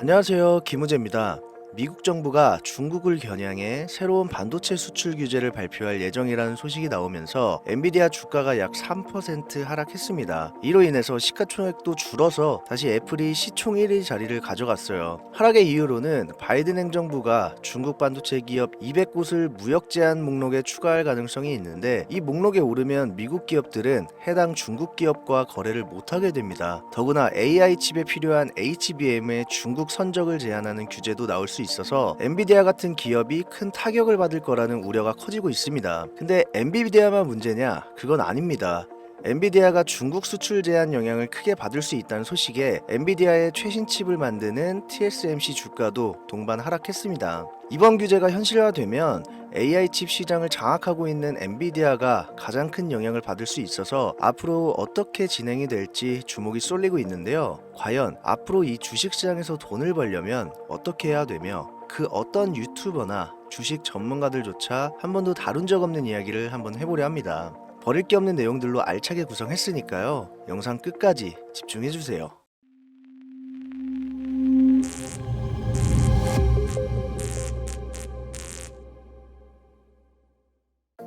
안녕하세요. 김우재입니다. 미국 정부가 중국을 겨냥해 새로운 반도체 수출 규제를 발표할 예정이라는 소식이 나오면서 엔비디아 주가가 약 3% 하락했습니다. 이로 인해서 시가총액도 줄어서 다시 애플이 시총 1위 자리를 가져갔어요. 하락의 이유로는 바이든 행정부가 중국 반도체 기업 200곳을 무역 제한 목록에 추가할 가능성이 있는데, 이 목록에 오르면 미국 기업들은 해당 중국 기업과 거래를 못하게 됩니다. 더구나 AI 칩에 필요한 HBM의 중국 선적을 제한하는 규제도 나올 수 있어서 엔비디아 같은 기업이 큰 타격을 받을 거라는 우려가 커지고 있습니다. 근데 엔비디아만 문제냐? 그건 아닙니다. 엔비디아가 중국 수출 제한 영향을 크게 받을 수 있다는 소식에 엔비디아의 최신 칩을 만드는 TSMC 주가도 동반 하락했습니다. 이번 규제가 현실화되면 AI 칩 시장을 장악하고 있는 엔비디아가 가장 큰 영향을 받을 수 있어서 앞으로 어떻게 진행이 될지 주목이 쏠리고 있는데요. 과연 앞으로 이 주식시장에서 돈을 벌려면 어떻게 해야 되며, 그 어떤 유튜버나 주식 전문가들조차 한 번도 다룬 적 없는 이야기를 한번 해보려 합니다. 버릴 게 없는 내용들로 알차게 구성했으니까요. 영상 끝까지 집중해주세요.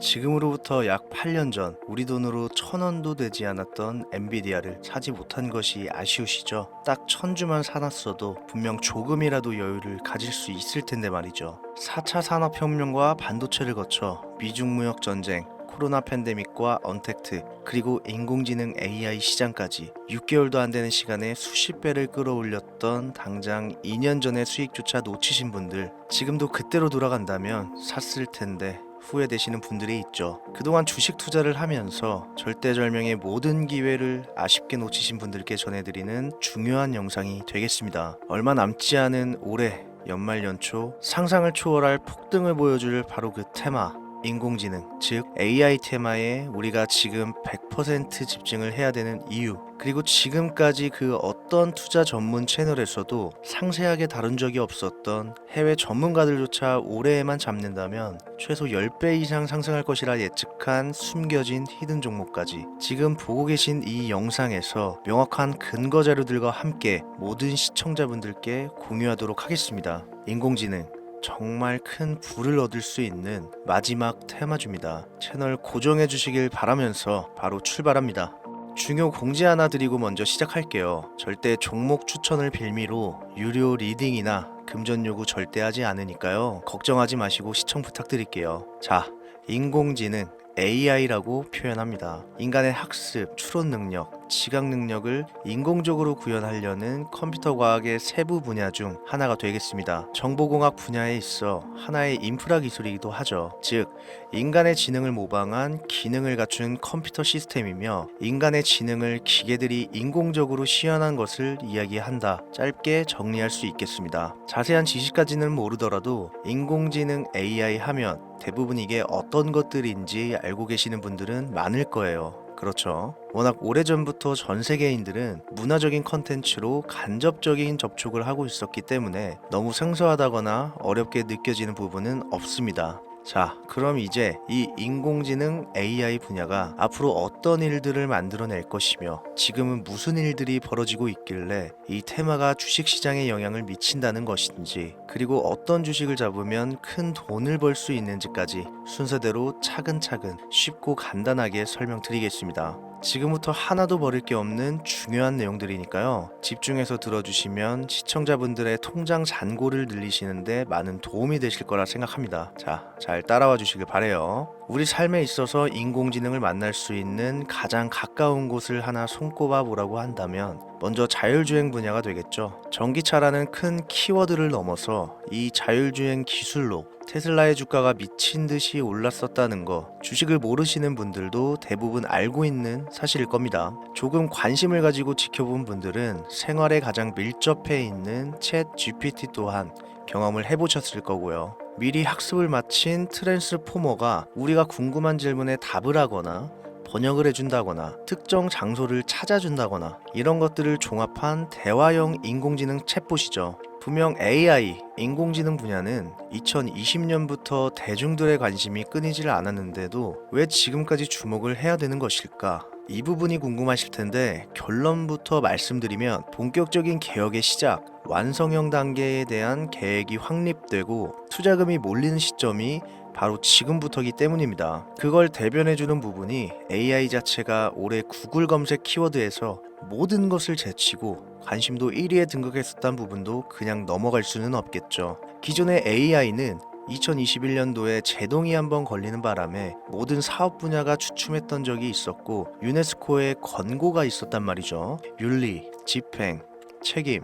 지금으로부터 약 8년 전 우리 돈으로 1,000원도 되지 않았던 엔비디아를 사지 못한 것이 아쉬우시죠? 딱 1,000주만 사놨어도 분명 조금이라도 여유를 가질 수 있을 텐데 말이죠. 4차 산업혁명과 반도체를 거쳐 미중 무역 전쟁, 코로나 팬데믹과 언택트, 그리고 인공지능 AI 시장까지 6개월도 안 되는 시간에 수십 배를 끌어올렸던 당장 2년 전의 수익조차 놓치신 분들, 지금도 그때로 돌아간다면 샀을 텐데 후회되시는 분들이 있죠. 그동안 주식 투자를 하면서 절대절명의 모든 기회를 아쉽게 놓치신 분들께 전해드리는 중요한 영상이 되겠습니다. 얼마 남지 않은 올해 연말 연초 상상을 초월할 폭등을 보여줄 바로 그 테마, 인공지능, 즉 AI 테마에 우리가 지금 100% 집중을 해야 되는 이유, 그리고 지금까지 그 어떤 투자 전문 채널에서도 상세하게 다룬 적이 없었던 해외 전문가들조차 올해에만 잡는다면 최소 10배 이상 상승할 것이라 예측한 숨겨진 히든 종목까지 지금 보고 계신 이 영상에서 명확한 근거 자료들과 함께 모든 시청자분들께 공유하도록 하겠습니다. 인공지능, 정말 큰 부를 얻을 수 있는 마지막 테마주입니다. 채널 고정해 주시길 바라면서 바로 출발합니다. 중요 공지 하나 드리고 먼저 시작할게요. 절대 종목 추천을 빌미로 유료 리딩이나 금전 요구 절대 하지 않으니까요. 걱정하지 마시고 시청 부탁드릴게요. 자, 인공지능 AI라고 표현합니다. 인간의 학습, 추론 능력, 지각 능력을 인공적으로 구현하려는 컴퓨터 과학의 세부 분야 중 하나가 되겠습니다. 정보공학 분야에 있어 하나의 인프라 기술이기도 하죠. 즉, 인간의 지능을 모방한 기능을 갖춘 컴퓨터 시스템이며, 인간의 지능을 기계들이 인공적으로 시연한 것을 이야기한다. 짧게 정리할 수 있겠습니다. 자세한 지식까지는 모르더라도 인공지능 AI 하면 대부분 이게 어떤 것들인지 알고 계시는 분들은 많을 거예요. 그렇죠. 워낙 오래전부터 전 세계인들은 문화적인 컨텐츠로 간접적인 접촉을 하고 있었기 때문에 너무 생소하다거나 어렵게 느껴지는 부분은 없습니다. 자, 그럼 이제 이 인공지능 AI 분야가 앞으로 어떤 일들을 만들어낼 것이며, 지금은 무슨 일들이 벌어지고 있길래 이 테마가 주식시장에 영향을 미친다는 것인지, 그리고 어떤 주식을 잡으면 큰 돈을 벌 수 있는지까지 순서대로 차근차근 쉽고 간단하게 설명드리겠습니다. 지금부터 하나도 버릴 게 없는 중요한 내용들이니까요. 집중해서 들어주시면 시청자분들의 통장 잔고를 늘리시는데 많은 도움이 되실 거라 생각합니다. 자, 잘 따라와 주시길 바래요. 우리 삶에 있어서 인공지능을 만날 수 있는 가장 가까운 곳을 하나 손꼽아 보라고 한다면 먼저 자율주행 분야가 되겠죠. 전기차라는 큰 키워드를 넘어서 이 자율주행 기술로 테슬라의 주가가 미친 듯이 올랐었다는 거, 주식을 모르시는 분들도 대부분 알고 있는 사실일 겁니다. 조금 관심을 가지고 지켜본 분들은 생활에 가장 밀접해 있는 챗 GPT 또한 경험을 해보셨을 거고요. 미리 학습을 마친 트랜스포머가 우리가 궁금한 질문에 답을 하거나 번역을 해준다거나 특정 장소를 찾아준다거나 이런 것들을 종합한 대화형 인공지능 챗봇이죠. 분명 AI, 인공지능 분야는 2020년부터 대중들의 관심이 끊이질 않았는데도 왜 지금까지 주목을 해야 되는 것일까? 이 부분이 궁금하실 텐데 결론부터 말씀드리면 본격적인 개혁의 시작, 완성형 단계에 대한 계획이 확립되고 투자금이 몰리는 시점이 바로 지금부터기 때문입니다. 그걸 대변해주는 부분이 AI 자체가 올해 구글 검색 키워드에서 모든 것을 제치고 관심도 1위에 등극했었던 부분도 그냥 넘어갈 수는 없겠죠. 기존의 AI는 2021년도에 제동이 한번 걸리는 바람에 모든 사업 분야가 주춤했던 적이 있었고 유네스코의 권고가 있었단 말이죠. 윤리, 집행, 책임,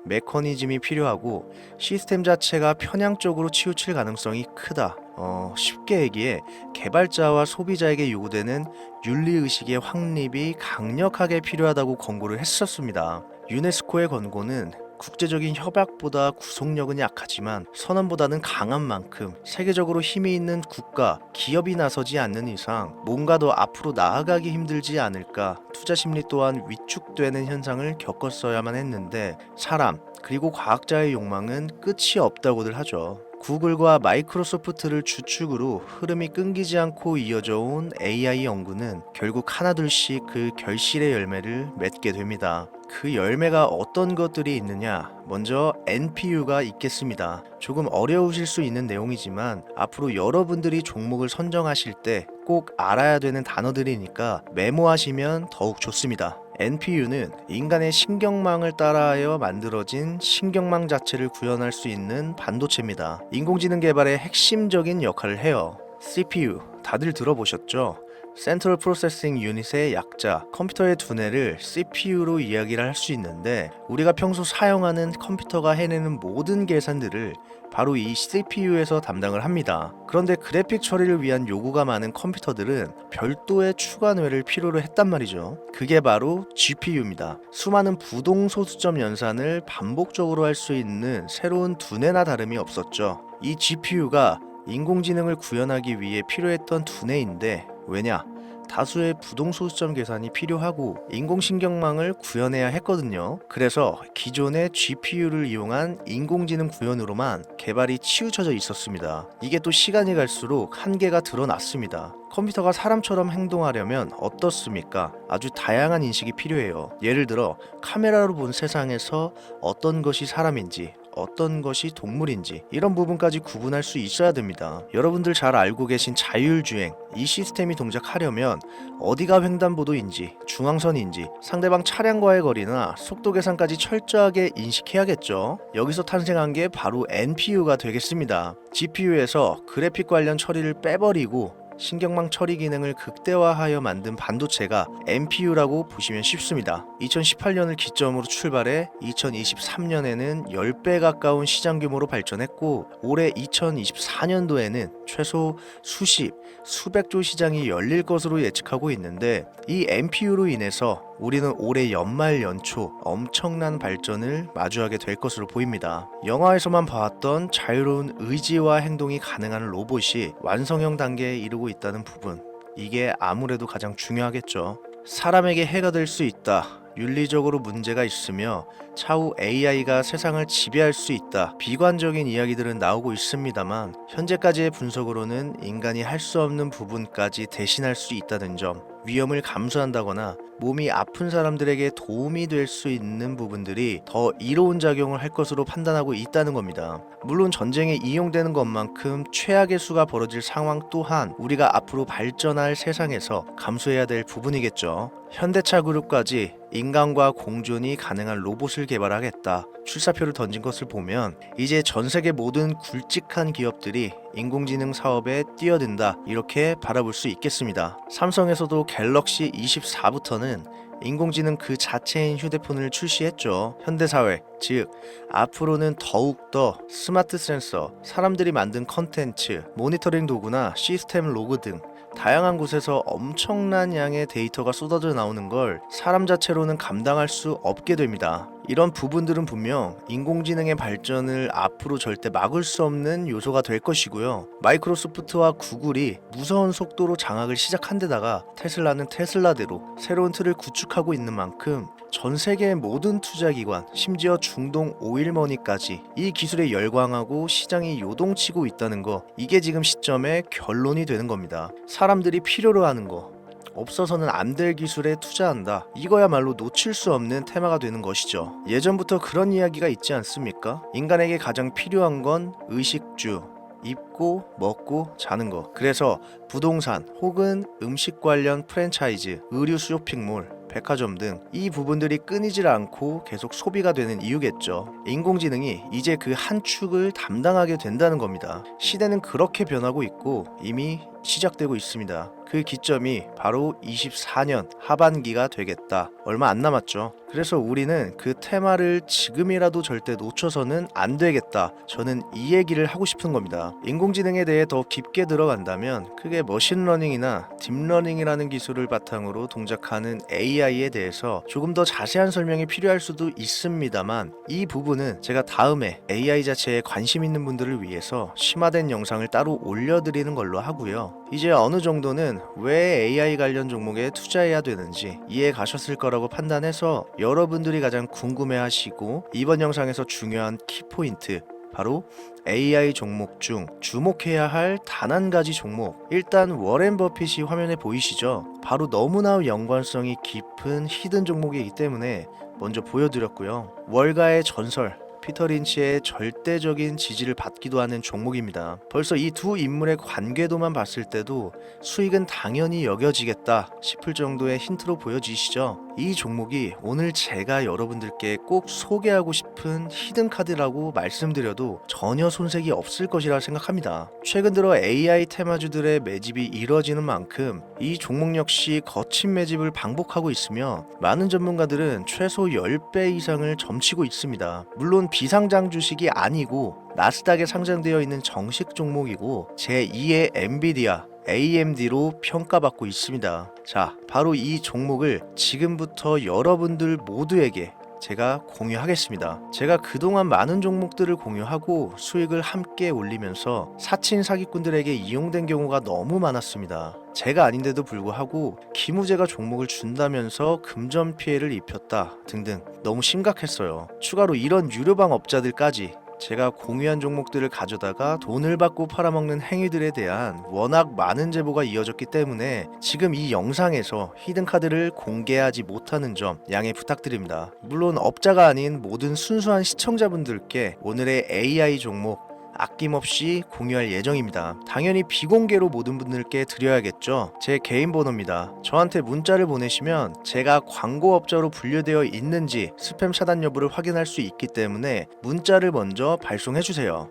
메커니즘이 필요하고 시스템 자체가 편향적으로 치우칠 가능성이 크다. 쉽게 얘기해 개발자와 소비자에게 요구되는 윤리의식의 확립이 강력하게 필요하다고 권고를 했었습니다. 유네스코의 권고는 국제적인 협약보다 구속력은 약하지만 선언보다는 강한 만큼 세계적으로 힘이 있는 국가, 기업이 나서지 않는 이상 뭔가 더 앞으로 나아가기 힘들지 않을까, 투자 심리 또한 위축되는 현상을 겪었어야만 했는데 사람, 그리고 과학자의 욕망은 끝이 없다고들 하죠. 구글과 마이크로소프트를 주축으로 흐름이 끊기지 않고 이어져 온 AI 연구는 결국 하나둘씩 그 결실의 열매를 맺게 됩니다. 그 열매가 어떤 것들이 있느냐? 먼저 NPU가 있겠습니다. 조금 어려우실 수 있는 내용이지만 앞으로 여러분들이 종목을 선정하실 때 꼭 알아야 되는 단어들이니까 메모하시면 더욱 좋습니다. NPU는 인간의 신경망을 따라하여 만들어진 신경망 자체를 구현할 수 있는 반도체입니다. 인공지능 개발의 핵심적인 역할을 해요. CPU 다들 들어보셨죠? 센트럴 프로세싱 유닛의 약자, 컴퓨터의 두뇌를 CPU로 이야기를 할 수 있는데 우리가 평소 사용하는 컴퓨터가 해내는 모든 계산들을 바로 이 CPU에서 담당을 합니다. 그런데 그래픽 처리를 위한 요구가 많은 컴퓨터들은 별도의 추가 뇌를 필요로 했단 말이죠. 그게 바로 GPU입니다. 수많은 부동소수점 연산을 반복적으로 할 수 있는 새로운 두뇌나 다름이 없었죠. 이 GPU가 인공지능을 구현하기 위해 필요했던 두뇌인데 왜냐? 다수의 부동소수점 계산이 필요하고 인공신경망을 구현해야 했거든요. 그래서 기존의 GPU를 이용한 인공지능 구현으로만 개발이 치우쳐져 있었습니다. 이게 또 시간이 갈수록 한계가 드러났습니다. 컴퓨터가 사람처럼 행동하려면 어떻습니까? 아주 다양한 인식이 필요해요. 예를 들어 카메라로 본 세상에서 어떤 것이 사람인지 어떤 것이 동물인지 이런 부분까지 구분할 수 있어야 됩니다. 여러분들 잘 알고 계신 자율주행, 이 시스템이 동작하려면 어디가 횡단보도인지 중앙선인지 상대방 차량과의 거리나 속도 계산까지 철저하게 인식해야겠죠. 여기서 탄생한 게 바로 NPU가 되겠습니다. GPU에서 그래픽 관련 처리를 빼버리고 신경망 처리 기능을 극대화하여 만든 반도체가 NPU라고 보시면 쉽습니다. 2018년을 기점으로 출발해 2023년에는 10배 가까운 시장 규모로 발전했고 올해 2024년도에는 최소 수백조 시장이 열릴 것으로 예측하고 있는데 이 NPU로 인해서 우리는 올해 연말 연초 엄청난 발전을 마주하게 될 것으로 보입니다. 영화에서만 봐왔던 자유로운 의지와 행동이 가능한 로봇이 완성형 단계에 이르고 있다는 부분, 이게 아무래도 가장 중요하겠죠. 사람에게 해가 될 수 있다. 윤리적으로 문제가 있으며 차후 AI가 세상을 지배할 수 있다. 비관적인 이야기들은 나오고 있습니다만 현재까지의 분석으로는 인간이 할 수 없는 부분까지 대신할 수 있다는 점, 위험을 감수한다거나 몸이 아픈 사람들에게 도움이 될 수 있는 부분들이 더 이로운 작용을 할 것으로 판단하고 있다는 겁니다. 물론 전쟁에 이용되는 것만큼 최악의 수가 벌어질 상황 또한 우리가 앞으로 발전할 세상에서 감수해야 될 부분이겠죠. 현대차 그룹까지 인간과 공존이 가능한 로봇을 개발하겠다 출사표를 던진 것을 보면 이제 전 세계 모든 굵직한 기업들이 인공지능 사업에 뛰어든다 이렇게 바라볼 수 있겠습니다. 삼성에서도 갤럭시 24부터는 인공지능 그 자체인 휴대폰을 출시했죠. 현대사회, 즉 앞으로는 더욱더 스마트 센서, 사람들이 만든 컨텐츠, 모니터링 도구나 시스템 로그 등 다양한 곳에서 엄청난 양의 데이터가 쏟아져 나오는 걸 사람 자체로는 감당할 수 없게 됩니다. 이런 부분들은 분명 인공지능의 발전을 앞으로 절대 막을 수 없는 요소가 될 것이고요. 마이크로소프트와 구글이 무서운 속도로 장악을 시작한 데다가 테슬라는 테슬라대로 새로운 틀을 구축하고 있는 만큼 전 세계의 모든 투자기관, 심지어 중동 오일머니까지 이 기술에 열광하고 시장이 요동치고 있다는 거, 이게 지금 시점의 결론이 되는 겁니다. 사람들이 필요로 하는 거, 없어서는 안 될 기술에 투자한다. 이거야말로 놓칠 수 없는 테마가 되는 것이죠. 예전부터 그런 이야기가 있지 않습니까? 인간에게 가장 필요한 건 의식주, 입고 먹고 자는 거. 그래서 부동산 혹은 음식 관련 프랜차이즈, 의류 쇼핑몰, 백화점 등 이 부분들이 끊이질 않고 계속 소비가 되는 이유겠죠. 인공지능이 이제 그 한 축을 담당하게 된다는 겁니다. 시대는 그렇게 변하고 있고 이미 시작되고 있습니다. 그 기점이 바로 24년 하반기가 되겠다. 얼마 안 남았죠. 그래서 우리는 그 테마를 지금이라도 절대 놓쳐서는 안 되겠다. 저는 이 얘기를 하고 싶은 겁니다. 인공지능에 대해 더 깊게 들어간다면 그게 머신러닝이나 딥러닝이라는 기술을 바탕으로 동작하는 AI에 대해서 조금 더 자세한 설명이 필요할 수도 있습니다만 이 부분은 제가 다음에 AI 자체에 관심 있는 분들을 위해서 심화된 영상을 따로 올려드리는 걸로 하고요. 이제 어느 정도는 왜 AI 관련 종목에 투자해야 되는지 이해 가셨을 거라고 판단해서 여러분들이 가장 궁금해하시고 이번 영상에서 중요한 키포인트, 바로 AI 종목 중 주목해야 할 단 한 가지 종목. 일단 워렌 버핏이 화면에 보이시죠? 바로 너무나 연관성이 깊은 히든 종목이기 때문에 먼저 보여드렸고요. 월가의 전설, 피터 린치의 절대적인 지지를 받기도 하는 종목입니다. 벌써 이 두 인물의 관계도만 봤을 때도 수익은 당연히 여겨지겠다 싶을 정도의 힌트로 보여지시죠? 이 종목이 오늘 제가 여러분들께 꼭 소개하고 싶은 히든 카드라고 말씀드려도 전혀 손색이 없을 것이라 생각합니다. 최근 들어 AI 테마주들의 매집이 이뤄지는 만큼 이 종목 역시 거친 매집을 반복하고 있으며 많은 전문가들은 최소 10배 이상을 점치고 있습니다. 물론 비상장 주식이 아니고 나스닥에 상장되어 있는 정식 종목이고 제2의 엔비디아, AMD로 평가받고 있습니다. 자, 바로 이 종목을 지금부터 여러분들 모두에게 제가 공유하겠습니다. 제가 그동안 많은 종목들을 공유하고 수익을 함께 올리면서 사친 사기꾼들에게 이용된 경우가 너무 많았습니다. 제가 아닌데도 불구하고 기무제가 종목을 준다면서 금전 피해를 입혔다 등등 너무 심각했어요. 추가로 이런 유료방 업자들까지 제가 공유한 종목들을 가져다가 돈을 받고 팔아먹는 행위들에 대한 워낙 많은 제보가 이어졌기 때문에 지금 이 영상에서 히든카드를 공개하지 못하는 점 양해 부탁드립니다. 물론 업자가 아닌 모든 순수한 시청자분들께 오늘의 AI 종목 아낌없이 공유할 예정입니다. 당연히 비공개로 모든 분들께 드려야겠죠. 제 개인 번호입니다. 저한테 문자를 보내시면 제가 광고업자로 분류되어 있는지 스팸 차단 여부를 확인할 수 있기 때문에 문자를 먼저 발송해주세요.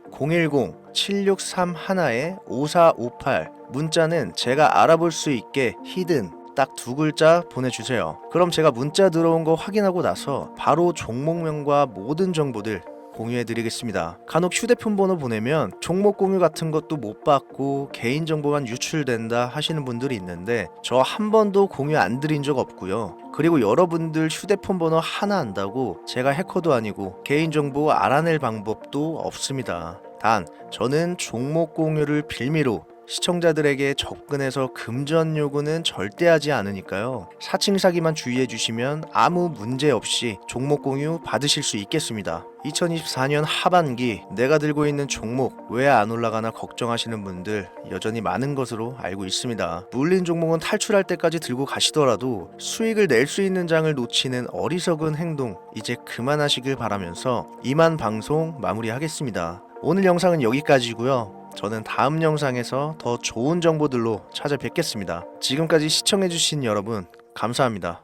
010-7631-5458 문자는 제가 알아볼 수 있게 히든 딱 두 글자 보내주세요. 그럼 제가 문자 들어온 거 확인하고 나서 바로 종목명과 모든 정보들 공유해드리겠습니다. 간혹 휴대폰 번호 보내면 종목 공유 같은 것도 못 받고 개인정보만 유출된다 하시는 분들이 있는데 저 한 번도 공유 안 드린 적 없고요. 그리고 여러분들 휴대폰 번호 하나 안다고 제가 해커도 아니고 개인정보 알아낼 방법도 없습니다. 단 저는 종목 공유를 빌미로 시청자들에게 접근해서 금전 요구는 절대 하지 않으니까요. 사칭 사기만 주의해 주시면 아무 문제 없이 종목 공유 받으실 수 있겠습니다. 2024년 하반기 내가 들고 있는 종목 왜 안 올라가나 걱정하시는 분들 여전히 많은 것으로 알고 있습니다. 물린 종목은 탈출할 때까지 들고 가시더라도 수익을 낼 수 있는 장을 놓치는 어리석은 행동 이제 그만하시길 바라면서 이만 방송 마무리하겠습니다. 오늘 영상은 여기까지고요. 저는 다음 영상에서 더 좋은 정보들로 찾아뵙겠습니다. 지금까지 시청해주신 여러분 감사합니다.